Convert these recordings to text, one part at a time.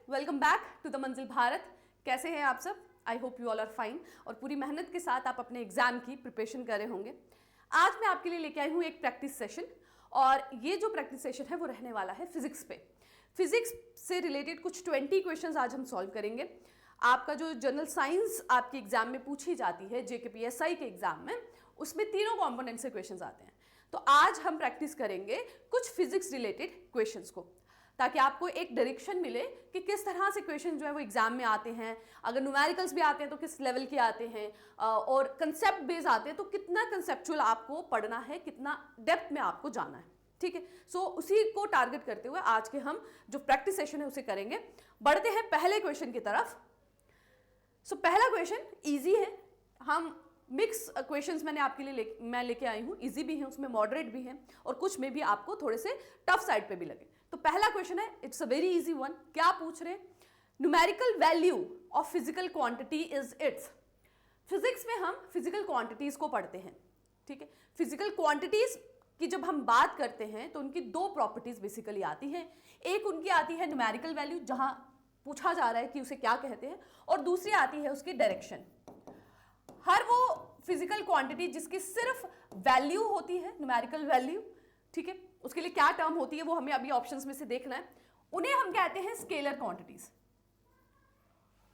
Welcome back to the मंजिल भारत। कैसे हैं आप सब? I hope you all are fine और पूरी मेहनत के साथ आप अपने एग्जाम की प्रिपरेशन कर रहे होंगे। आज मैं आपके लिए लेके आई हूँ एक प्रैक्टिस सेशन और ये जो प्रैक्टिस सेशन है वो रहने वाला है फिजिक्स पे। फिजिक्स से रिलेटेड कुछ 20 क्वेश्चंस आज हम सॉल्व करेंगे। आपका जो जनरल साइंस आपके एग्जाम में पूछी जाती है JKPSI के एग्जाम में, उसमें तीनों कॉम्पोनेंट से क्वेश्चंस आते हैं। तो आज हम प्रैक्टिस करेंगे कुछ फिजिक्स रिलेटेड क्वेश्चंस को, ताकि आपको एक डायरेक्शन मिले कि किस तरह से क्वेश्चन जो है वो एग्जाम में आते हैं। अगर न्यूमेरिकल्स भी आते हैं तो किस लेवल के आते हैं, और कंसेप्ट बेस आते हैं तो कितना कंसेप्चुअल आपको पढ़ना है, कितना डेप्थ में आपको जाना है। ठीक है, सो उसी को टारगेट करते हुए आज के हम जो प्रैक्टिस सेशन है उसे करेंगे। बढ़ते हैं पहले क्वेश्चन की तरफ। सो पहला क्वेश्चन इजी है। हम मिक्स क्वेश्चंस मैंने आपके लिए मैं लेके आई हूं। इजी भी हैं, उसमें मॉडरेट भी हैं और कुछ में भी आपको थोड़े से टफ साइड पे भी लगे। तो पहला क्वेश्चन है, it's a very easy one. क्या पूछ रहे हैं? Numerical value of physical quantity is it's. Physics में हम फिजिकल क्वांटिटीज को पढ़ते हैं। ठीक है, फिजिकल क्वांटिटीज की जब हम बात करते हैं तो उनकी दो प्रॉपर्टीज बेसिकली आती हैं। एक उनकी आती है न्यूमेरिकल वैल्यू, जहां पूछा जा रहा है कि उसे क्या कहते हैं, और दूसरी आती है उसकी डायरेक्शन। हर वो फिजिकल क्वांटिटी जिसकी सिर्फ वैल्यू होती है, न्यूमेरिकल वैल्यू, ठीक है, उसके लिए क्या टर्म होती है वो हमें अभी ऑप्शंस में से देखना है। उन्हें हम कहते हैं स्केलर क्वांटिटीज।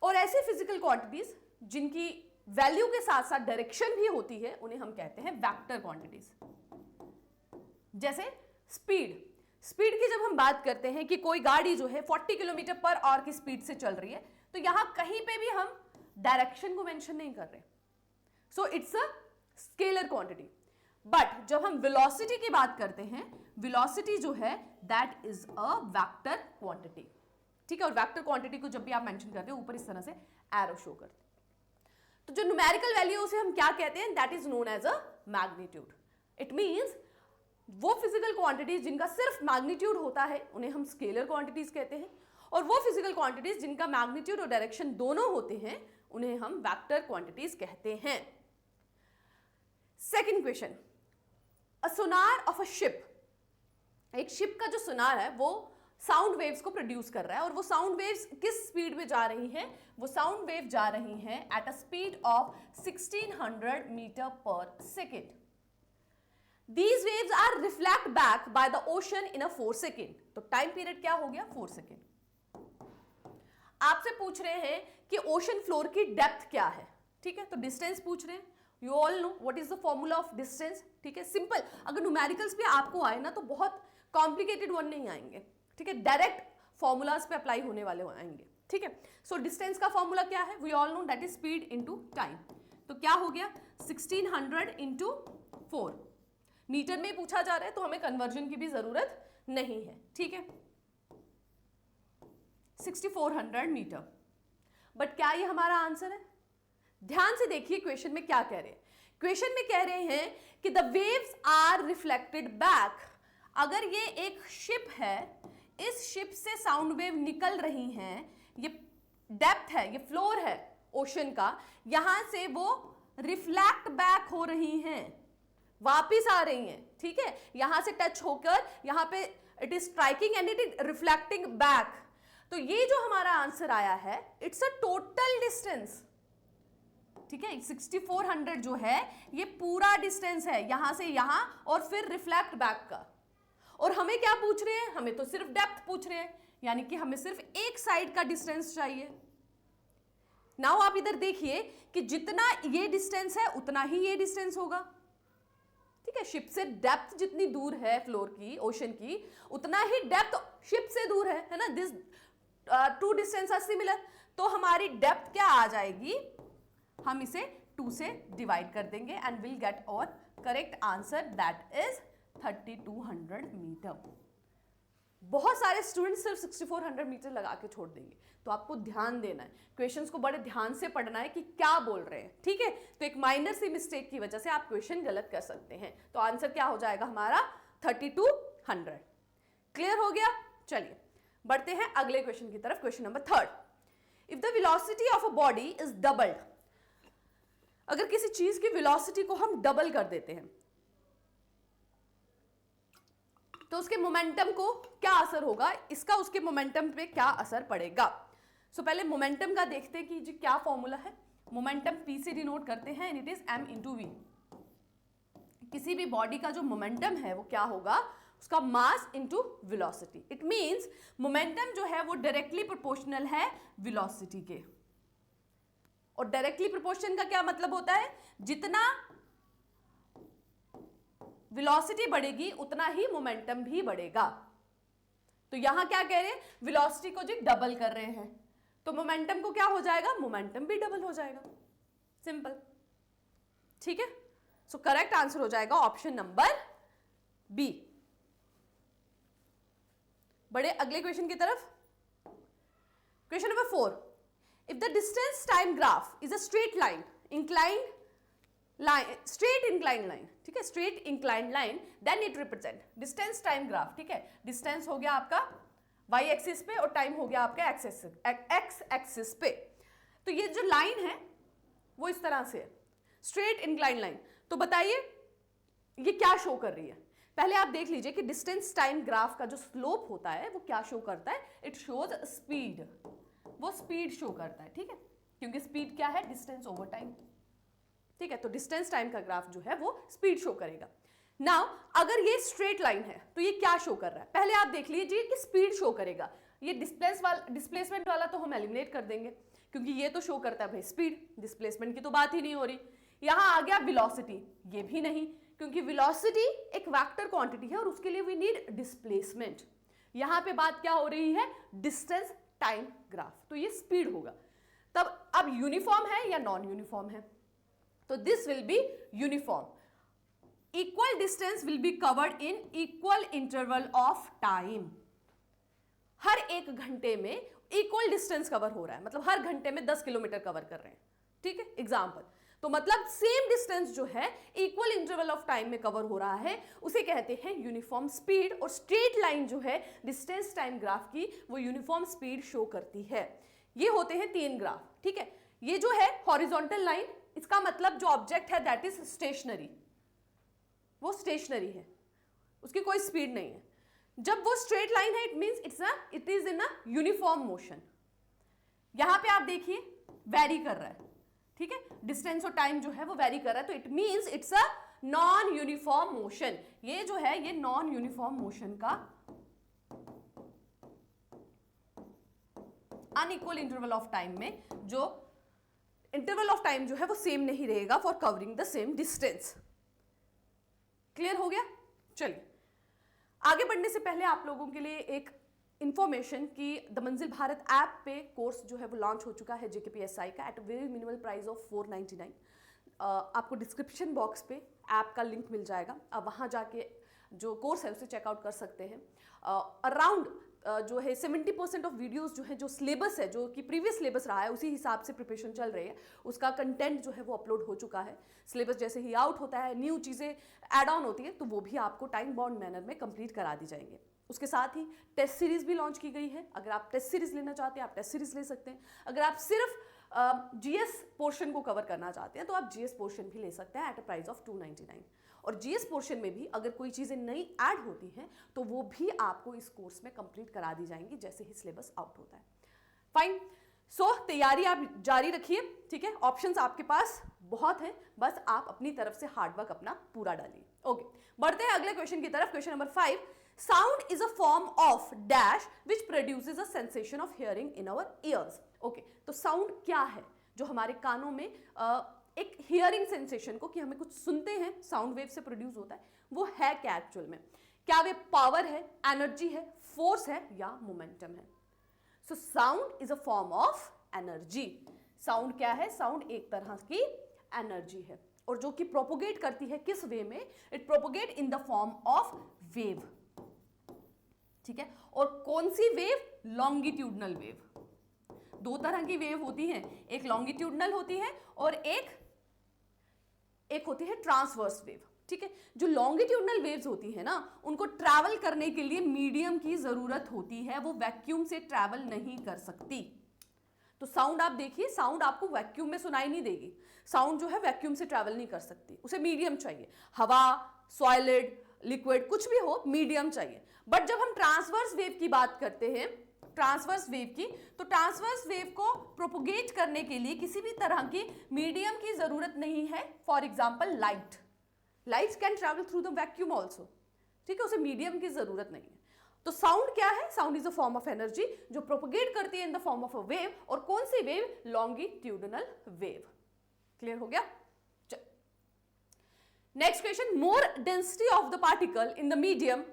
और ऐसे फिजिकल क्वांटिटीज जिनकी वैल्यू के साथ साथ डायरेक्शन भी होती है उन्हें हम कहते हैं वेक्टर क्वांटिटीज। जैसे स्पीड की जब हम बात करते हैं कि कोई गाड़ी जो है 40 किलोमीटर पर आवर की स्पीड से चल रही है, तो यहां कहीं पे भी हम डायरेक्शन को मेंशन नहीं कर रहे। So it's a scalar quantity. But जब हम वेलोसिटी की बात करते हैं, वेलोसिटी जो है that is a vector quantity. ठीक है, और वेक्टर क्वांटिटी को जब भी आप मेंशन करते हो ऊपर इस तरह से एरो शो करते हैं। तो जो न्यूमेरिकल वैल्यू उसे हम क्या कहते हैं? That is known as a magnitude. It means वो फिजिकल क्वांटिटीज जिनका सिर्फ मैग्नीट्यूड होता है उन्हें हम स्केलर क्वांटिटीज कहते हैं, और वो फिजिकल क्वांटिटीज जिनका मैग्नीट्यूड और डायरेक्शन दोनों होते हैं उन्हें हम वेक्टर क्वांटिटीज कहते हैं। Second question, a Sonar of a ship. एक शिप का जो सोनार है वो साउंड वेव्स को प्रोड्यूस कर रहा है, और वो साउंड वेव्स किस स्पीड में जा रही हैं? वो साउंड वेव जा रही हैं at a speed of 1600 metre per second. These waves are reflect back by the ocean in a 4 second. तो टाइम पीरियड क्या हो गया? 4 सेकेंड। आपसे पूछ रहे हैं कि ओशन फ्लोर की डेप्थ क्या है। ठीक है, तो डिस्टेंस पूछ रहे हैं। You all know what is the formula of distance. ठीक है, सिंपल। अगर न्यूमेरिकल्स भी आपको आए ना तो बहुत कॉम्प्लिकेटेड वन नहीं आएंगे। ठीक है, डायरेक्ट फॉर्मूलाज पे अप्लाई होने वाले आएंगे। ठीक है, सो डिस्टेंस का फॉर्मूला क्या है? We all know that is speed into time. तो क्या हो गया? 1600 इंटू 4। मीटर में पूछा जा रहा है तो हमें कन्वर्जन की भी जरूरत नहीं है। ठीक है, 6400 मीटर। बट क्या ये हमारा आंसर है? ध्यान से देखिए क्वेश्चन में क्या कह रहे हैं। क्वेश्चन में कह रहे हैं कि the waves are reflected back. अगर ये एक शिप है, इस शिप से साउंड वेव निकल रही हैं, ये डेप्थ है, ये फ्लोर है ओशन का, यहां से वो रिफ्लेक्ट बैक हो रही हैं, वापिस आ रही हैं। ठीक है, यहां से टच होकर यहां पे it is striking and it is reflecting back. तो ये जो हमारा आंसर आया है, इट्स अ टोटल डिस्टेंस। ठीक है, 6400 जो है ये पूरा डिस्टेंस है यहां से यहां और फिर रिफ्लेक्ट बैक का। और हमें क्या पूछ रहे हैं? हमें तो सिर्फ डेप्थ पूछ रहे हैं, यानी कि हमें सिर्फ एक साइड का डिस्टेंस चाहिए। नाउ आप इधर देखिए कि जितना ये डिस्टेंस है उतना ही ये डिस्टेंस होगा। ठीक है, शिप से डेप्थ जितनी दूर है फ्लोर की, ओशन की, उतना ही डेप्थ शिप से दूर है ना। This two distance are similar. तो हमारी डेप्थ क्या आ जाएगी? हम इसे 2 से डिवाइड कर देंगे and will get our correct answer that is 3200 metre. बहुत सारे स्टूडेंट्स सिर्फ 6400 मीटर लगा के छोड़ देंगे, तो आपको ध्यान देना है, क्वेश्चंस को बड़े ध्यान से पढ़ना है कि क्या बोल रहे हैं। ठीक है, तो एक माइनर सी मिस्टेक की वजह से आप क्वेश्चन गलत कर सकते हैं। तो आंसर क्या हो जाएगा हमारा? 3200। क्लियर हो गया? चलिए बढ़ते हैं अगले क्वेश्चन की तरफ। Question number 3, if the velocity of a body is doubled. अगर किसी चीज की वेलोसिटी को हम डबल कर देते हैं तो उसके मोमेंटम को क्या असर होगा, इसका उसके मोमेंटम पे क्या असर पड़ेगा। सो पहले मोमेंटम का देखते हैं कि जी क्या फॉर्मूला है। मोमेंटम पी से डिनोट करते हैं and it is m into v. किसी भी बॉडी का जो मोमेंटम है वो क्या होगा, उसका mass into velocity. It means momentum जो है वो डायरेक्टली प्रोपोर्शनल है वेलोसिटी के। और डायरेक्टली प्रोपोर्शन का क्या मतलब होता है, जितना वेलोसिटी बढ़ेगी उतना ही मोमेंटम भी बढ़ेगा। तो यहां क्या कह रहे हैं, वेलोसिटी को जी डबल कर रहे हैं, तो मोमेंटम को क्या हो जाएगा, मोमेंटम भी डबल हो जाएगा। सिंपल, ठीक है। सो करेक्ट आंसर हो जाएगा ऑप्शन नंबर बी। बड़े अगले क्वेश्चन की तरफ। Question number 4, if the distance time graph is a straight line, inclined line, straight inclined line, ठीक है, straight inclined line, then it represent distance time graph, ठीक है। डिस्टेंस हो गया आपका वाई एक्सिस पे और टाइम हो गया आपका एक्स एक्सिस पे। तो ये जो लाइन है वो इस तरह से है, स्ट्रेट इंक्लाइंड लाइन। तो बताइए ये क्या शो कर रही है। पहले आप देख लीजिए कि डिस्टेंस टाइम ग्राफ का जो स्लोप होता है वो क्या शो करता है, इट शोज स्पीड, वो स्पीड शो करता है, ठीक है, क्योंकि स्पीड क्या है, डिस्टेंस ओवर टाइम, ठीक है। तो डिस्टेंस टाइम का ग्राफ जो है वो स्पीड शो करेगा। नाउ अगर ये स्ट्रेट लाइन है तो ये क्या शो कर रहा है, पहले आप देख लीजिए कि स्पीड शो करेगा। ये डिस्प्लेसमेंट वाला तो हम एलिमिनेट कर देंगे, क्योंकि ये तो शो करता है भाई स्पीड, डिस्प्लेसमेंट की तो बात ही नहीं हो रही। यहां आ गया वेलोसिटी, ये भी नहीं, क्योंकि वेलोसिटी एक वेक्टर क्वांटिटी है और उसके लिए वी नीड डिस्प्लेसमेंट। यहां पे बात क्या हो रही है, डिस्टेंस टाइम ग्राफ, तो ये स्पीड होगा। तब अब यूनिफॉर्म है या नॉन यूनिफॉर्म है, तो this will be uniform. Equal distance will be covered in equal interval of time. हर एक घंटे में इक्वल डिस्टेंस कवर हो रहा है, मतलब हर घंटे में 10 किलोमीटर कवर कर रहे हैं, ठीक है, एग्जाम्पल। तो मतलब सेम डिस्टेंस जो है इक्वल इंटरवल ऑफ टाइम में कवर हो रहा है, उसे कहते हैं यूनिफॉर्म स्पीड। और स्ट्रेट लाइन जो है डिस्टेंस टाइम ग्राफ की, वो यूनिफॉर्म स्पीड शो करती है। ये होते हैं 3 ग्राफ, ठीक है। ये जो है हॉरिजॉन्टल लाइन, इसका मतलब जो ऑब्जेक्ट है दैट इज स्टेशनरी, वो स्टेशनरी है, उसकी कोई स्पीड नहीं है। जब वो स्ट्रेट लाइन है it means it is in a uniform motion. यहां पे आप देखिए वेरी कर रहा है, ठीक है, डिस्टेंस और टाइम जो है वो वेरी कर रहा है, तो it means it's a non uniform motion. ये जो है ये नॉन यूनिफॉर्म मोशन का अनइक्वल इंटरवल ऑफ टाइम में जो इंटरवल ऑफ टाइम जो है वो सेम नहीं रहेगा for covering the same distance. Clear हो गया। चलिए आगे बढ़ने से पहले आप लोगों के लिए एक इंफॉर्मेशन कि द मंजिल भारत ऐप पे कोर्स जो है वो लॉन्च हो चुका है JKPSI का at a very minimal price of 499। आपको डिस्क्रिप्शन बॉक्स पे ऐप का लिंक मिल जाएगा, आप वहाँ जाके जो कोर्स है उसे चेकआउट कर सकते हैं। अराउंड जो है 70% ऑफ वीडियोस जो है, जो सिलेबस है, जो कि प्रीवियस सिलेबस रहा है उसी हिसाब से प्रिपरेशन चल रही है, उसका कंटेंट जो है वो अपलोड हो चुका है। सिलेबस जैसे ही आउट होता है, न्यू चीज़ें ऐड ऑन होती है, तो वो भी आपको टाइम बाउंड मैनर में कंप्लीट करा दी जाएंगे। उसके साथ ही टेस्ट सीरीज भी लॉन्च की गई है। अगर आप टेस्ट सीरीज लेना चाहते हैं आप टेस्ट सीरीज ले सकते हैं। अगर आप सिर्फ GS पोर्शन को कवर करना चाहते हैं तो आप GS पोर्शन भी ले सकते हैं एट अ प्राइस ऑफ 299। और GS पोर्शन में भी अगर कोई चीज़ें नई ऐड होती हैं तो वो भी आपको इस कोर्स में कंप्लीट करा दी जाएंगी जैसे ही सिलेबस आउट होता है। फाइन, सो तैयारी आप जारी रखिए, ठीक है। ऑप्शंस आपके पास बहुत हैं, बस आप अपनी तरफ से हार्डवर्क अपना पूरा डालिए। ओके, बढ़ते हैं अगले क्वेश्चन की तरफ। Question number 5, sound is a form of dash which produces a sensation of hearing in our ears. Okay, तो साउंड क्या है जो हमारे कानों में एक हियरिंग सेंसेशन को, कि हमें कुछ सुनते हैं, साउंड वेव से प्रोड्यूस होता है, वो है क्या एक्चुअल में? क्या वे पावर है, एनर्जी है, फोर्स है या मोमेंटम है? So sound is a form of energy. Sound क्या है? साउंड एक तरह की एनर्जी है, और जो कि प्रोपोगेट करती है किस वे में? It propagate in the form of wave, ठीक है। और कौन सी वेव? Longitudinal wave. दो तरह की वेव होती हैं, एक लॉन्गिट्यूडनल होती है और एक होती है ट्रांसवर्स वेव, ठीक है। जो लॉन्गिट्यूडनल वेव्स होती है ना, उनको ट्रैवल करने के लिए मीडियम की जरूरत होती है, वो वैक्यूम से ट्रैवल नहीं कर सकती। तो साउंड आप देखिए, साउंड आपको वैक्यूम में सुनाई नहीं देगी। साउंड जो है वैक्यूम से ट्रैवल नहीं कर सकती, उसे मीडियम चाहिए। हवा, सॉलिड लिक्विड, कुछ भी हो, मीडियम चाहिए। बट जब हम ट्रांसवर्स वेव की बात करते हैं, ट्रांसवर्स वेव की, तो ट्रांसवर्स वेव को प्रोपोगेट करने के लिए किसी भी तरह की मीडियम की जरूरत नहीं है। For example light can travel through the vacuum also, ठीक है, उसे मीडियम की जरूरत नहीं है। तो साउंड क्या है? Sound is a form of energy जो प्रोपोगेट करती है in the form of a wave. और कौन सी वेव? Longitudinal wave. क्लियर हो गया? Next question, more density of the particle in the medium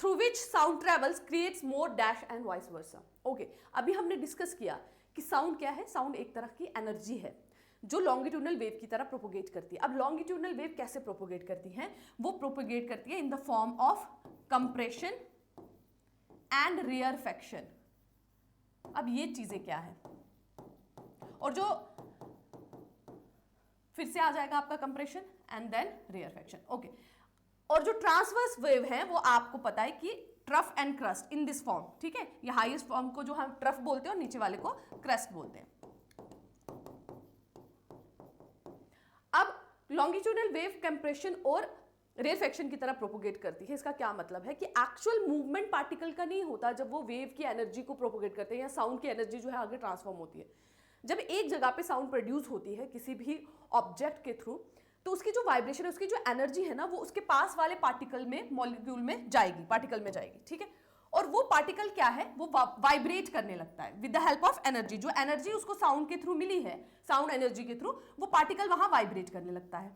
through which sound travels creates more dash and vice versa. Okay, अभी हमने discuss किया कि sound क्या है। साउंड एक तरह की एनर्जी है जो लॉन्गिट्यूडनल वेव की तरह प्रोपोगेट करती है। अब लॉन्गिट्यूडनल वेव कैसे प्रोपोगेट करती है? वो प्रोपोगेट करती है in the form of compression and rarefaction. अब ये चीजें क्या है? और जो फिर से आ जाएगा आपका compression and then rarefaction. Okay, और जो ट्रांसवर्स वेव है वो आपको पता है कि trough and crust in this form, ठीक है। ये हाईएस्ट फॉर्म को जो हम ट्रफ बोलते हैं और नीचे वाले को क्रस्ट बोलते हैं। अब लॉन्गिट्यूडनल वेव कंप्रेशन और रेयरफेक्शन की तरह प्रोपोगेट करती है। इसका क्या मतलब है कि एक्चुअल मूवमेंट पार्टिकल का नहीं होता जब वो वेव की एनर्जी को प्रोपोगेट करते हैं या साउंड की एनर्जी जो है आगे ट्रांसफॉर्म होती है। जब एक जगह पे साउंड प्रोड्यूस होती है किसी भी ऑब्जेक्ट के थ्रू, तो उसकी जो वाइब्रेशन है, उसकी जो एनर्जी है ना, वो उसके पास वाले पार्टिकल में, मॉलिक्यूल में जाएगी, पार्टिकल में जाएगी, ठीक है। और वो पार्टिकल क्या है? वो वाइब्रेट करने लगता है with the help of energy. जो एनर्जी उसको साउंड के थ्रू मिली है, साउंड एनर्जी के थ्रू, वो पार्टिकल वहां वाइब्रेट करने लगता है।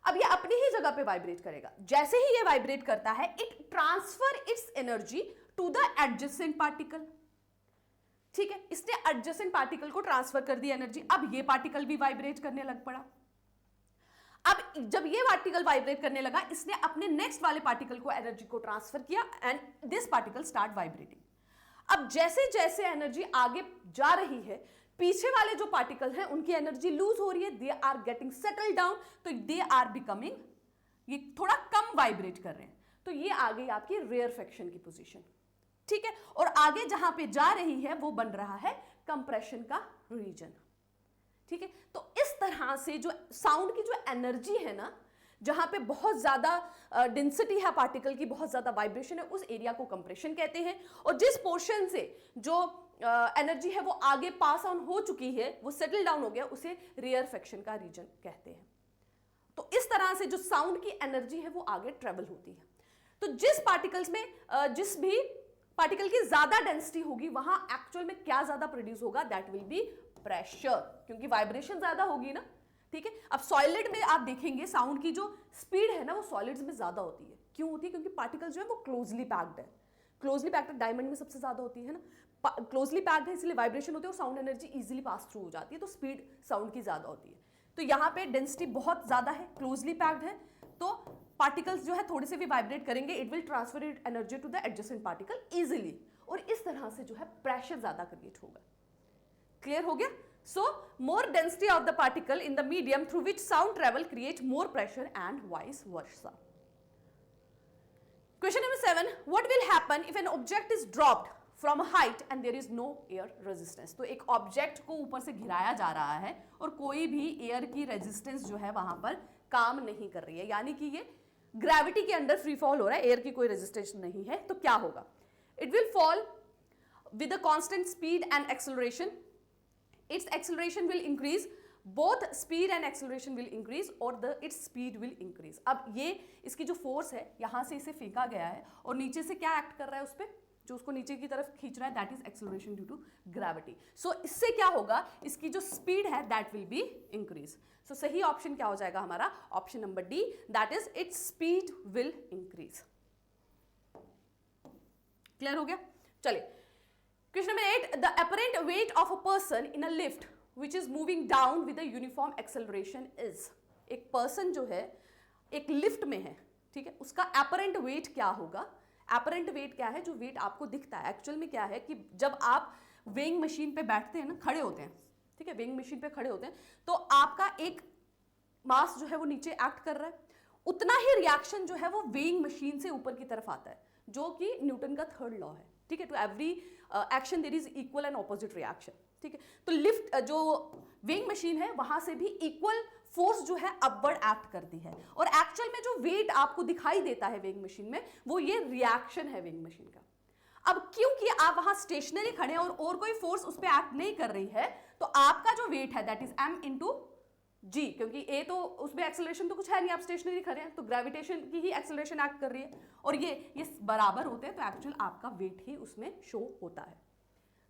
अब ये अपनी ही जगह पे वाइब्रेट करेगा। जैसे ही ये वाइब्रेट करता है, it transfer its energy to the adjacent particle, ठीक है। इसने एडजेसेंट पार्टिकल को ट्रांसफर कर दी एनर्जी। अब ये पार्टिकल भी वाइब्रेट करने लग पड़ा। अब जब ये पार्टिकल वाइब्रेट करने लगा, इसने अपने नेक्स्ट वाले पार्टिकल को एनर्जी को ट्रांसफर किया and this particle start vibrating. अब जैसे जैसे एनर्जी आगे जा रही है, पीछे वाले जो पार्टिकल हैं उनकी एनर्जी लूज हो रही है, they are getting settle down, तो दे आर बिकमिंग, ये थोड़ा कम वाइब्रेट कर रहे हैं। तो ये आ गई आपकी रेयरफेक्शन की पोजीशन, ठीक है। और आगे जहां पे जा रही है वो बन रहा है कंप्रेशन का रीजन, ठीक है। तो इस तरह से जो साउंड की जो एनर्जी है ना, जहां पे बहुत ज्यादा डेंसिटी है पार्टिकल की, बहुत ज्यादा वाइब्रेशन है, उस एरिया को कंप्रेशन कहते हैं। और जिस पोर्शन से जो एनर्जी है वो आगे पास ऑन हो चुकी है, वो सेटल डाउन हो गया, उसे रेयरफेक्शन का रीजन कहते हैं। तो इस तरह से जो साउंड की एनर्जी है वो आगे ट्रेवल होती है। तो जिस पार्टिकल्स में जिस भी पार्टिकल की ज्यादा डेंसिटी होगी, वहां एक्चुअल में क्या ज्यादा प्रोड्यूस होगा? दैट विल बी प्रेशर, क्योंकि वाइब्रेशन ज्यादा होगी ना, ठीक है। अब सॉलिड में आप देखेंगे साउंड की जो स्पीड है ना, वो सॉलिड्स में ज्यादा होती है। क्यों होती है? क्योंकि पार्टिकल जो है वो क्लोजली पैक्ड है। क्लोजली पैक्ड डायमंड में सबसे ज्यादा होती है ना, क्लोजली पैक्ड है, इसलिए वाइब्रेशन होती है और sound energy easily pass through हो जाती है, तो स्पीड साउंड की ज्यादा होती है। तो यहाँ पे डेंसिटी बहुत ज्यादा है, क्लोजली पैक्ड है, तो पार्टिकल्स जो है थोड़े से भी वाइब्रेट करेंगे, it will transfer it energy to the adjacent particle easily, और इस तरह से जो है प्रेशर ज्यादा क्रिएट होगा। क्लियर हो गया? So, more density of the particle in the medium through which sound travel create more pressure and vice versa. Question number 7. What will happen if an object is dropped from a height and there is no air resistance? तो एक object को ऊपर से गिराया जा रहा है और कोई भी एयर की रेजिस्टेंस जो है वहां पर काम नहीं कर रही है, यानी कि ये ग्रेविटी के अंडर फ्री फॉल हो रहा है, एयर की कोई रेजिस्टेंस नहीं है। तो क्या होगा? It will fall with a constant speed and acceleration. Its acceleration will increase, both speed and acceleration will increase, or its speed will increase. अब ये इसकी जो फोर्स है, यहाँ से इसे फेंका गया है और नीचे से क्या एक्ट कर रहा है उस पर, जो उसको नीचे की तरफ खींच रहा है, that is acceleration due to gravity. So इससे क्या होगा? इसकी जो स्पीड है that will be increase. So सही ऑप्शन क्या हो जाएगा हमारा? Option number D, that is its speed will increase. Clear हो गया? चलिए, Question number 8. The apparent weight of a person in a lift which is moving down with a uniform acceleration is. एक person जो है एक lift में है, ठीक है, उसका apparent weight क्या होगा? apparent weight क्या है? जो weight आपको दिखता है, एक्चुअल में क्या है कि जब आप वेइंग मशीन पे बैठते हैं ना, खड़े होते हैं, ठीक है, वेइंग मशीन पे खड़े होते हैं, तो आपका एक मास जो है वो नीचे एक्ट कर रहा है, उतना ही रिएक्शन जो है वो वेइंग मशीन से ऊपर की तरफ आता है, जो कि न्यूटन का थर्ड लॉ है, ठीक है। To every action there is equal and opposite reaction, ठीक है। तो लिफ्ट जो वेइंग मशीन है वहां से भी इक्वल फोर्स जो है अपवर्ड एक्ट करती है, और एक्चुअल में जो वेट आपको दिखाई देता है वेइंग मशीन में वो ये रिएक्शन है वेइंग मशीन का। अब क्योंकि आप वहां स्टेशनरी खड़े हैं और कोई फोर्स उस पर एक्ट नहीं कर रही है, तो आपका जो वेट है दैट इज m इंटू जी, क्योंकि ए तो उसमें एक्सेलरेशन तो कुछ है नहीं, आप स्टेशनरी खड़े हैं, तो ग्रेविटेशन की ही एक्सेलरेशन एक्ट कर रही है, और ये बराबर होते हैं, तो एक्चुअल आपका वेट ही उसमें शो होता है।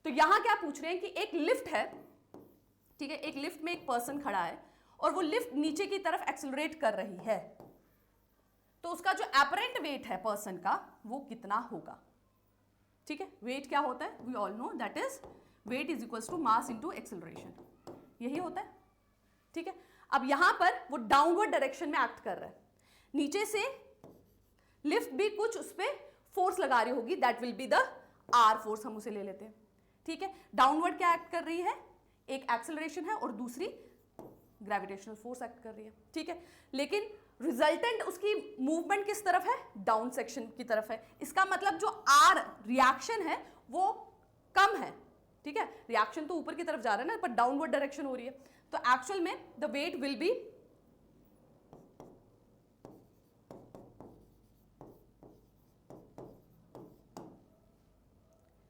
तो यहां क्या पूछ रहे हैं कि एक लिफ्ट है, ठीक है, एक लिफ्ट में एक पर्सन खड़ा है और वो लिफ्ट नीचे की तरफ एक्सेलरेट कर रही है, तो उसका जो एपरेंट वेट है पर्सन का वो कितना होगा। ठीक है, वेट क्या होता है, we all know that is weight is equals to mass into acceleration, यही होता है। ठीक है, अब यहां पर वो डाउनवर्ड डायरेक्शन में एक्ट कर रहा है, नीचे से लिफ्ट भी कुछ उस पर फोर्स लगा रही होगी, that will be the R force, हम उसे ले लेते हैं। ठीक है, डाउनवर्ड क्या एक्ट कर रही है, एक एक्सेलरेशन है और दूसरी ग्रेविटेशनल फोर्स एक्ट कर रही है। ठीक है, लेकिन रिजल्टेंट उसकी मूवमेंट किस तरफ है, डाउन सेक्शन की तरफ है, इसका मतलब जो आर रिएक्शन है वो कम है। ठीक है, रिएक्शन तो ऊपर की तरफ जा रहा है ना, पर डाउनवर्ड डायरेक्शन हो रही है, तो एक्चुअल में the weight will be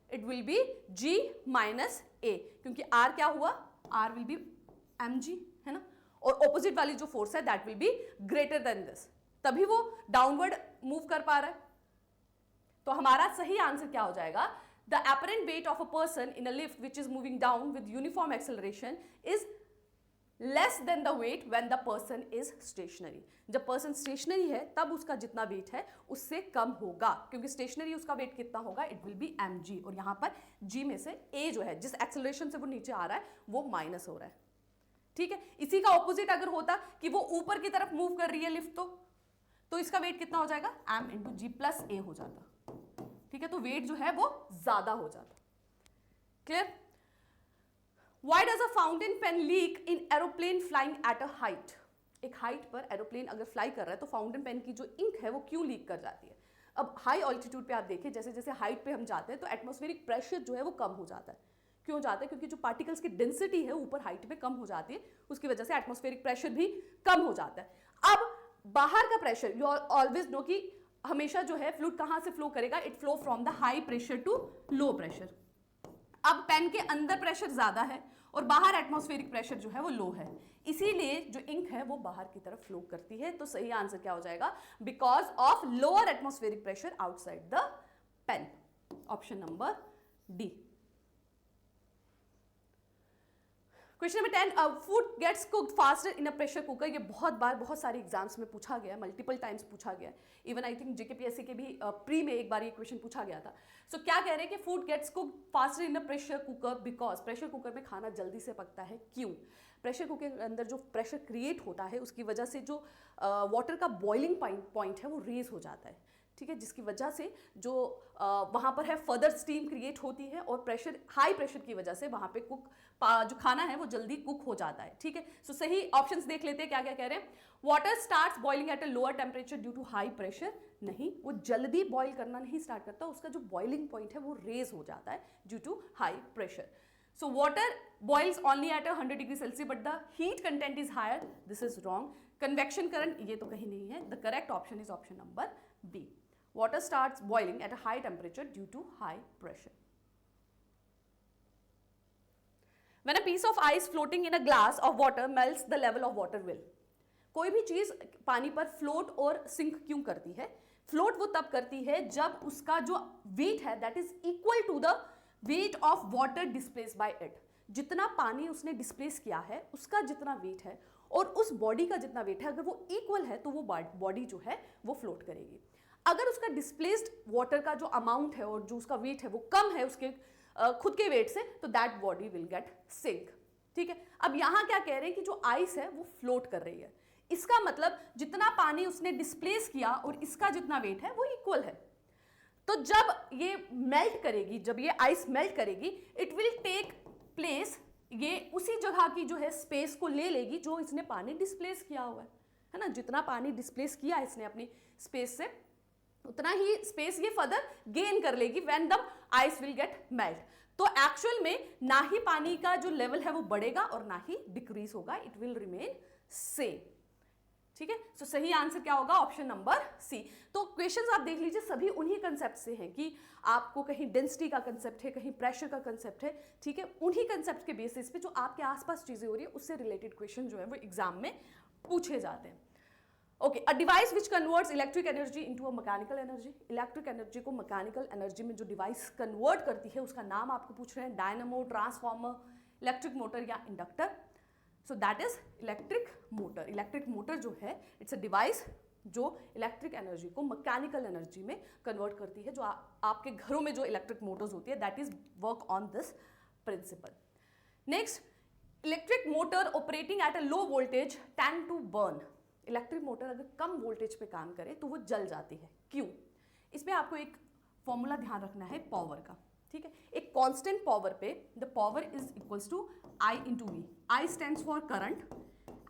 it will be g minus a, क्योंकि r क्या हुआ, r विल बी mg, है ना, और ऑपोजिट वाली जो फोर्स है that will be greater than this, तभी वो डाउनवर्ड मूव कर पा रहा है। तो हमारा सही आंसर क्या हो जाएगा, the apparent weight of a person in a lift which is moving down with uniform acceleration is less than the weight when the person is stationary. जब पर्सन स्टेशनरी है तब उसका जितना वेट है उससे कम होगा, क्योंकि स्टेशनरी उसका वेट कितना होगा, इट विल बी mg, और यहां पर g में से a जो है जिस एक्सेलरेशन से वो नीचे आ रहा है वो माइनस हो रहा है। ठीक है, इसी का ऑपोजिट अगर होता कि वो ऊपर की तरफ मूव कर रही है लिफ्ट, तो इसका वेट कितना हो जाएगा, m इंटू जी प्लस ए हो जाता। ठीक है, तो वेट जो है वो ज्यादा हो जाता। Clear. Why does a fountain pen leak in aeroplane flying at a height? एक हाइट पर एरोप्लेन अगर फ्लाई कर रहा है तो फाउंटेन पेन की जो इंक है वो क्यों लीक कर जाती है। अब हाई ऑल्टीट्यूड पे आप देखें, जैसे जैसे हाइट पे हम जाते हैं तो एटमॉस्फेरिक प्रेशर जो है वो कम हो जाता है। क्यों जाता है, क्योंकि जो पार्टिकल्स की डेंसिटी है ऊपर हाइट पे कम हो जाती है, उसकी वजह से एटमॉस्फेरिक प्रेशर भी कम हो जाता है। अब बाहर का प्रेशर, यू ऑलवेज नो कि हमेशा जो है फ्लूइड कहां से फ्लो करेगा, it flow from the high pressure to low pressure. अब पेन के अंदर प्रेशर ज्यादा है और बाहर एटमॉस्फेरिक प्रेशर जो है वो लो है, इसीलिए जो इंक है वो बाहर की तरफ फ्लो करती है। तो सही आंसर क्या हो जाएगा, because of lower atmospheric pressure outside the pen, option number D. Question number 10, food gets cooked faster in a pressure cooker. ये बहुत बार बहुत सारे एग्जाम्स में पूछा गया, मल्टीपल टाइम्स पूछा गया, इवन आई थिंक जेकेपीएससी के भी प्री में एक बार ये क्वेश्चन पूछा गया था। सो क्या कह रहे हैं कि food gets cooked faster in a pressure cooker because pressure cooker में खाना जल्दी से पकता है। क्यों, प्रेशर कुकर के अंदर जो प्रेशर क्रिएट होता है उसकी वजह से जो वाटर का बॉइलिंग पॉइंट है वो रेज हो जाता है। ठीक है, जिसकी वजह से जो वहाँ पर है फर्दर स्टीम क्रिएट होती है और प्रेशर, हाई प्रेशर की वजह से वहाँ पे जो खाना है वो जल्दी कुक हो जाता है। ठीक है, सो सही ऑप्शंस देख लेते हैं क्या क्या कह रहे हैं। Water starts boiling at a lower temperature due to high pressure, नहीं, वो जल्दी बॉइल करना नहीं स्टार्ट करता, उसका जो बॉइलिंग पॉइंट है वो रेज हो जाता है due to high pressure. So water boils only at 100 degree Celsius but the heat content is higher, this is wrong. Convection current, ये तो कहीं नहीं है, the correct option is option number B. Water starts boiling at a high temperature due to high pressure. When a piece of ice floating in a glass of water melts, the level of water will. कोई भी चीज पानी पर float और sink क्यों करती है? Float वो तब करती है जब उसका जो वेट है that is equal to the weight of water displace by it. जितना पानी उसने डिस्प्लेस किया है उसका जितना वेट है और उस बॉडी का जितना वेट है, अगर वो इक्वल है तो वो बॉडी जो है वो फ्लोट करेगी। अगर उसका डिस्प्लेस्ड वाटर का जो अमाउंट है और जो उसका वेट है वो कम है उसके खुद के वेट से, तो that body will get sink. ठीक है, अब यहां क्या कह रहे हैं कि जो आइस है वो फ्लोट कर रही है, इसका मतलब जितना पानी उसने डिस्प्लेस किया और इसका जितना वेट है वो इक्वल है। तो जब ये मेल्ट करेगी, जब ये आइस मेल्ट करेगी, इट विल टेक प्लेस, ये उसी जगह की जो है स्पेस को ले लेगी जो इसने पानी डिस्प्लेस किया हुआ है ना। जितना पानी डिस्प्लेस किया इसने अपनी स्पेस से, उतना ही स्पेस ये फर्दर गेन कर लेगी when the ice will get melt. तो एक्चुअल में ना ही पानी का जो लेवल है वो बढ़ेगा और ना ही डिक्रीज होगा, इट विल रिमेन सेम। ठीक है, सो सही आंसर क्या होगा? Option number C. तो क्वेश्चंस आप देख लीजिए सभी उन्हीं कंसेप्ट से हैं कि आपको कहीं डेंसिटी का कंसेप्ट है, कहीं प्रेशर का कंसेप्ट है। ठीक है, उन्हीं कंसेप्ट के बेसिस पे जो आपके आसपास चीजें हो रही है उससे रिलेटेड क्वेश्चन जो है वो एग्जाम में पूछे जाते हैं। Okay, a device which converts electric energy into a mechanical energy. Electric energy को मैकेनिकल एनर्जी में जो डिवाइस कन्वर्ट करती है उसका नाम आपको पूछ रहे हैं, डायनामो, ट्रांसफॉर्मर, इलेक्ट्रिक मोटर या inductor. So that is electric motor. Electric motor जो है इट्स अ डिवाइस जो इलेक्ट्रिक एनर्जी को मैकेनिकल एनर्जी में कन्वर्ट करती है। जो आपके घरों में जो इलेक्ट्रिक मोटर्स होती है that is work on this principle. Next, electric motor operating at a low voltage tend to burn. Electric motor अगर कम वोल्टेज पे काम करे तो वो जल जाती है। क्यों? इसमें आपको एक फॉर्मूला ध्यान रखना है पावर का। ठीक है, एक कांस्टेंट पावर पे the power is equals to I into v. I stands for current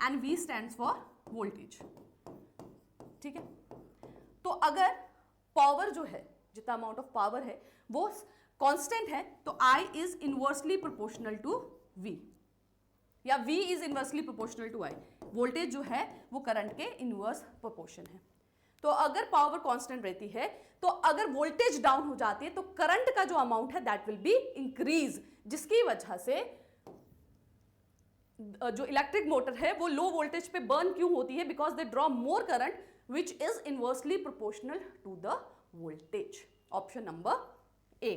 and V stands for voltage. ठीक है, तो अगर पावर जो है, जितना अमाउंट ऑफ पावर है वो कांस्टेंट है तो I is inversely proportional to V या V is inversely proportional to I। Voltage जो है वो करंट के इनवर्स प्रोपोर्शन है। तो अगर पावर कांस्टेंट रहती है तो अगर वोल्टेज डाउन हो जाती है तो करंट का जो अमाउंट है दैट विल बी इंक्रीज, जिसकी वजह से जो इलेक्ट्रिक मोटर है वो लो वोल्टेज पे बर्न क्यों होती है? Because they draw more current which is inversely proportional to the voltage. Option number A.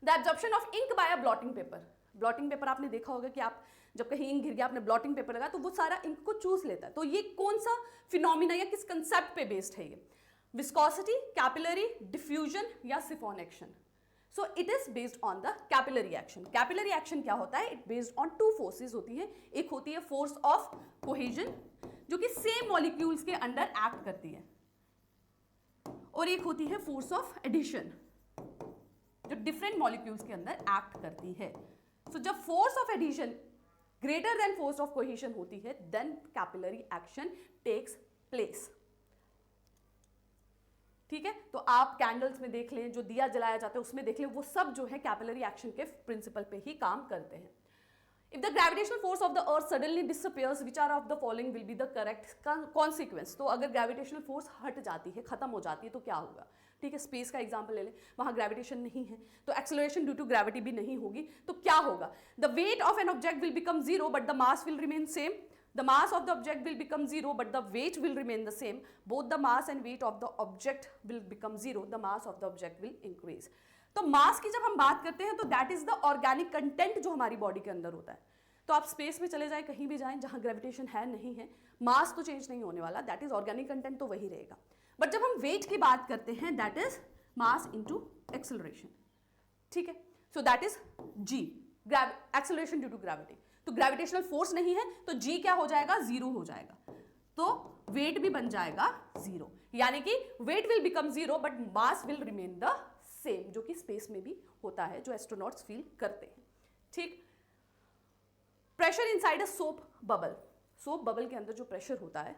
The absorption of ink by a blotting paper. Blotting paper आपने देखा होगा कि आप जब कहीं इंक गिर गया, आपने ब्लॉटिंग पेपर लगा तो वो सारा इंक को चूस लेता है। तो ये कौन सा फिनोमिना या किस कंसेप्ट पे बेस्ड है ये? विस्कोसिटी, कैपिलरी, डिफ्यूजन या chiffon action? So it is based on the capillary action. Capillary action क्या होता है? It based on two forces होती है। एक होती है फोर्स ऑफ कोहेजन जो कि सेम मॉलिक्यूल्स के अंडर एक्ट करती है, और एक होती है फोर्स ऑफ एडिशन जो डिफरेंट मॉलिक्यूल्स के अंदर एक्ट करती है। सो जब force of adhesion greater than force of cohesion होती है then capillary action takes place. ठीक है, तो आप कैंडल्स में देख लें, जो दिया जलाया जाता है उसमें देख लें, वो सब जो है कैपिलरी एक्शन के प्रिंसिपल पे ही काम करते हैं। If the gravitational force of the earth suddenly disappears which are of the following will be the correct consequence. तो अगर ग्रेविटेशनल फोर्स हट जाती है, खत्म हो जाती है तो क्या होगा? ठीक है, स्पेस का एग्जांपल ले लें, वहां ग्रेविटेशन नहीं है तो एक्सेलरेशन ड्यू टू ग्रेविटी भी नहीं होगी, तो क्या होगा? The weight of an object will become zero but the mass will remain same. The mass of the object will become zero but the weight will remain the same. Both the mass and weight of the object will become zero. The mass of the object will increase. तो मास की जब हम बात करते हैं तो that is the organic content जो हमारी बॉडी के अंदर होता है। तो आप स्पेस में चले जाएं, कहीं भी जाएं जहां ग्रेविटेशन है नहीं है, मास तो चेंज नहीं होने वाला, दैट इज ऑर्गेनिक कंटेंट तो वही रहेगा। बट जब हम वेट की बात करते हैं that is mass into acceleration. ठीक है, so that is g, acceleration due to gravity. तो ग्रेविटेशनल फोर्स नहीं है तो जी क्या हो जाएगा? जीरो हो जाएगा, तो वेट भी बन जाएगा जीरो, यानी कि weight will become zero but mass will remain the same, जो कि स्पेस में भी होता है, जो एस्ट्रोनॉट्स फील करते हैं। ठीक, pressure inside a soap bubble. Soap bubble के अंदर जो प्रेशर होता है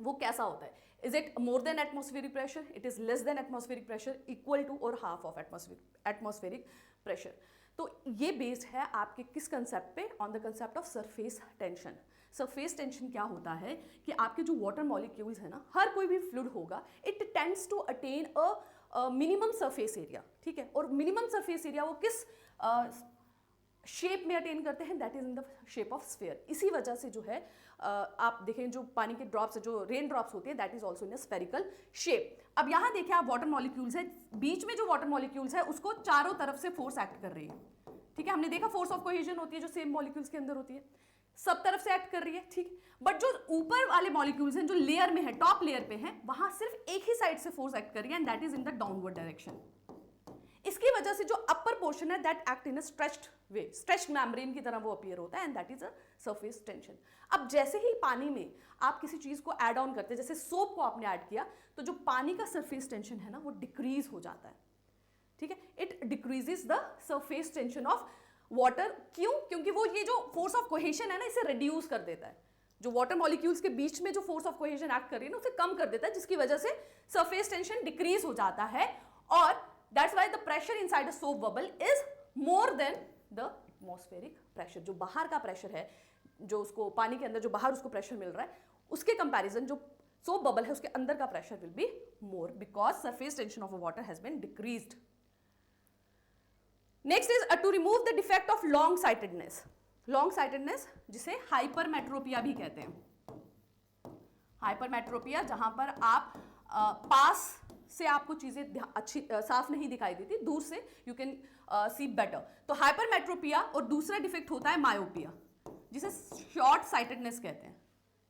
वो कैसा होता है? Is it more than atmospheric pressure? It is less than atmospheric pressure, equal to और हाफ ऑफ एटमॉस्फेरिक प्रेशर। तो ये बेस्ड है आपके किस कंसेप्ट पे? On the concept of surface tension. Surface tension क्या होता है कि आपके जो वाटर मॉलिक्यूल्स है ना, हर कोई भी फ्लूइड होगा, it tends to attain a minimum surface area. ठीक है, और मिनिमम सरफेस एरिया वो किस शेप में अटेन करते हैं? That is in the shape of sphere. इसी वजह से जो है आप देखें जो पानी के ड्रॉप्स, जो रेन ड्रॉप्स होती है that is also in a spherical shape. अब यहाँ देखें आप, वाटर मॉलिक्यूल्स है, बीच में जो वाटर मॉलिक्यूल्स है उसको चारों तरफ से फोर्स एक्ट कर रही है। ठीक है, हमने देखा फोर्स ऑफ कोहेजन होती है जो सेम मॉलिक्यूल्स के अंदर होती है, सब तरफ से एक्ट कर रही है। ठीक, बट जो ऊपर वाले मॉलिक्यूल्स हैं, जो लेयर में है, टॉप लेयर पे हैं, वहां सिर्फ एक ही साइड से फोर्स एक्ट कर रही है and that is in the downward direction. इसकी वजह से जो अपर पोर्शन है that act in a stretched way, stretched membrane की तरह वो अपीयर होता है and that is a surface tension. अब जैसे ही पानी में आप किसी चीज को ऐड ऑन करते हैं, जैसे सोप को आपने ऐड किया, तो जो पानी का सरफेस टेंशन है ना वो डिक्रीज हो जाता है। ठीक है, it decreases the surface tension of water. क्यों? क्योंकि वो ये जो फोर्स ऑफ कोहेजन है ना इसे रिड्यूस कर देता है। जो वाटर मॉलिक्यूल्स के बीच में जो फोर्स ऑफ कोहेजन एक्ट कर रही है ना उसे कम कर देता है, जिसकी वजह से सरफेस टेंशन डिक्रीज हो जाता है, और that's why the pressure inside a soap bubble is more than the atmospheric pressure. जो बाहर का प्रेशर है जो उसको पानी के अंदर जो बाहर उसको प्रेशर मिल रहा है उसके कंपैरिजन जो सोप बबल है उसके अंदर का pressure will be more because surface tension of water has been decreased. Next is to remove the defect of long sightedness. Long sightedness जिसे हाइपरमेट्रोपिया भी कहते हैं. हाइपरमेट्रोपिया जहां पर आप पास से आपको चीजें अच्छी साफ नहीं दिखाई देती, दूर से यू कैन सी बेटर. तो हाइपरमेट्रोपिया और दूसरा डिफेक्ट होता है मायोपिया जिसे शॉर्ट साइटेडनेस कहते हैं.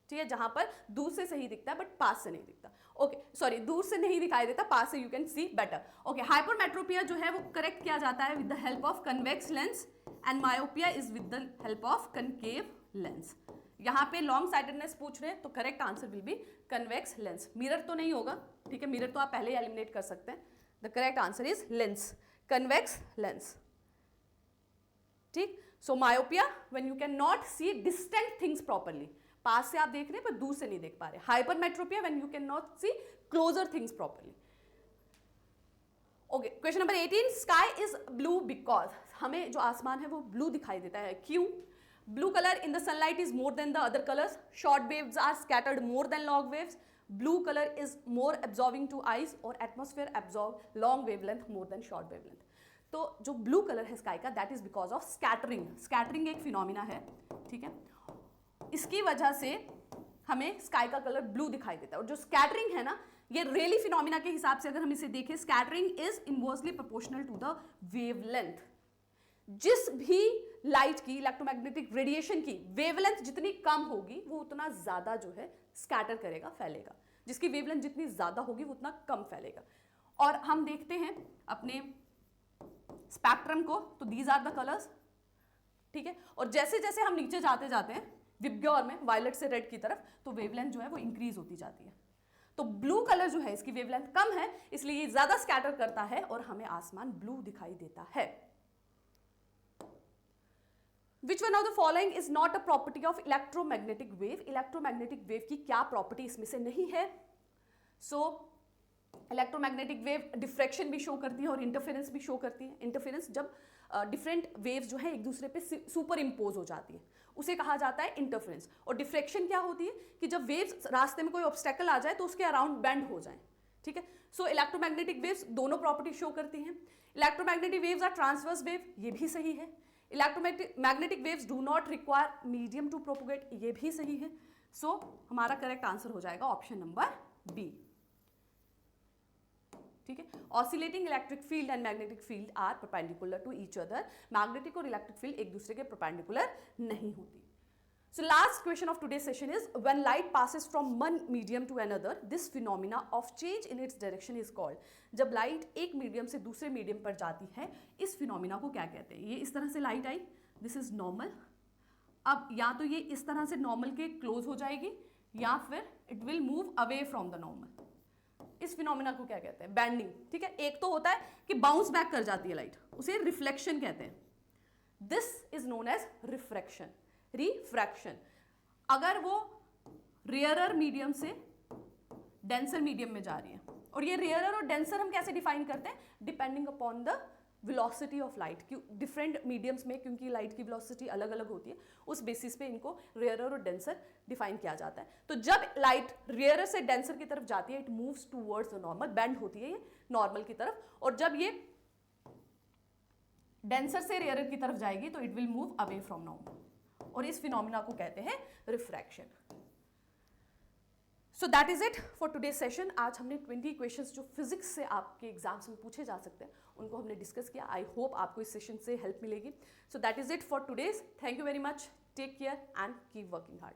ठीक है, जहां पर दूर से सही दिखता है बट पास से नहीं दिखता. ओके सॉरी, दूर से नहीं दिखाई देता, पास से you can see better. Okay, hypermetropia जो है वो करेक्ट किया जाता है with the help of convex lens and myopia is with the help of concave lens. यहाँ पे लॉन्ग साइटेडनेस पूछ रहे हैं तो correct answer will be convex lens. Mirror तो नहीं होगा, ठीक है, मिरर तो आप पहले ही एलिमिनेट कर सकते हैं. The correct answer is lens, convex lens. ठीक, so myopia when you can not see distant things properly. पास से आप देख रहे हैं पर दूर से नहीं देख पा रहे. Hypermetropia when you can not see closer things properly. Okay, question number 18. Sky is blue because. हमें जो आसमान है वो ब्लू दिखाई देता है, क्यों? Blue color in the sunlight is more than the other colors. Short waves are scattered more than long waves. Blue color is more absorbing to eyes और atmosphere absorb long wavelength more than short wavelength. तो जो blue color है sky का that is because of scattering. Scattering एक phenomena है, ठीक है. इसकी वजह से हमें sky का color blue दिखाई देता है. और जो scattering है ना, ये Rayleigh phenomena के हिसाब से अगर हम इसे देखें, scattering is inversely proportional to the wavelength. जिस भी लाइट की, इलेक्ट्रोमैग्नेटिक रेडिएशन की वेवलेंथ जितनी कम होगी वो उतना ज्यादा जो है स्कैटर करेगा, फैलेगा. जिसकी वेवलेंथ जितनी ज्यादा होगी वो उतना कम फैलेगा. और हम देखते हैं अपने स्पेक्ट्रम को, तो दीज आर द कलर्स. ठीक है, और जैसे जैसे हम नीचे जाते जाते हैं विबग्योर में वायलेट से रेड की तरफ, तो वेवलेंथ जो है वो इंक्रीज होती जाती है. तो ब्लू कलर जो है इसकी वेवलेंथ कम है, इसलिए ये ज्यादा स्कैटर करता है और हमें आसमान ब्लू दिखाई देता है. Which one of the following is not a property of electromagnetic wave? Electromagnetic wave की क्या property इसमें से नहीं है? So electromagnetic wave diffraction भी show करती है और interference भी show करती है. Interference जब different waves जो है एक दूसरे पे सुपर इम्पोज हो जाती है उसे कहा जाता है इंटरफेरेंस. और डिफ्रेक्शन क्या होती है कि जब वेव्स रास्ते में कोई ऑब्स्टेकल आ जाए तो उसके अराउंड बेंड हो जाए. ठीक है, सो इलेक्ट्रोमैग्नेटिक वेव्स दोनों प्रॉपर्टी शो करती हैं. Electromagnetic waves are transverse wave, ये भी सही है. Electromagnetic waves do not require medium to propagate, ये भी सही है. सो हमारा करेक्ट आंसर हो जाएगा ऑप्शन नंबर बी. ठीक है, oscillating electric field and magnetic field are perpendicular to each other. Magnetic और इलेक्ट्रिक फील्ड एक दूसरे के परपेंडिकुलर नहीं होती. So last question of today's session is when light passes from one medium to another, this phenomena of change in its direction is called. जब light एक medium से दूसरे मीडियम पर जाती है, इस फिनोमिना को क्या कहते हैं? ये इस तरह से light I, this is normal. अब या तो ये इस तरह से नॉर्मल के क्लोज हो जाएगी या फिर it will move away from the normal. इस फिनोमिना को क्या कहते हैं? बैंडिंग. ठीक है, एक तो होता है कि बाउंस बैक कर जाती है लाइट, उसे रिफ्लेक्शन कहते हैं. This is known as refraction. Refraction अगर वो रेयरर मीडियम से डेंसर मीडियम में जा रही है. और ये रेयरर और डेंसर हम कैसे डिफाइन करते हैं? Depending upon the velocity of light. क्यों डिफरेंट मीडियम्स में, क्योंकि लाइट की वेलोसिटी अलग अलग होती है, उस बेसिस पे इनको रेयरर और डेंसर डिफाइन किया जाता है. तो जब लाइट रेयरर से डेंसर की तरफ जाती है, it moves towards the normal, bend होती है ये नॉर्मल की तरफ. और जब ये डेंसर से रेयरर की तरफ जाएगी तो it will move away from normal. और इस फिनोमिना को कहते हैं refraction. So that is it for today session. आज हमने 20 क्वेश्चंस जो फिजिक्स से आपके एग्जाम्स में पूछे जा सकते हैं उनको हमने डिस्कस किया. आई होप आपको इस सेशन से हेल्प मिलेगी. So that is it for today's. Thank you very much. Take care and keep working hard.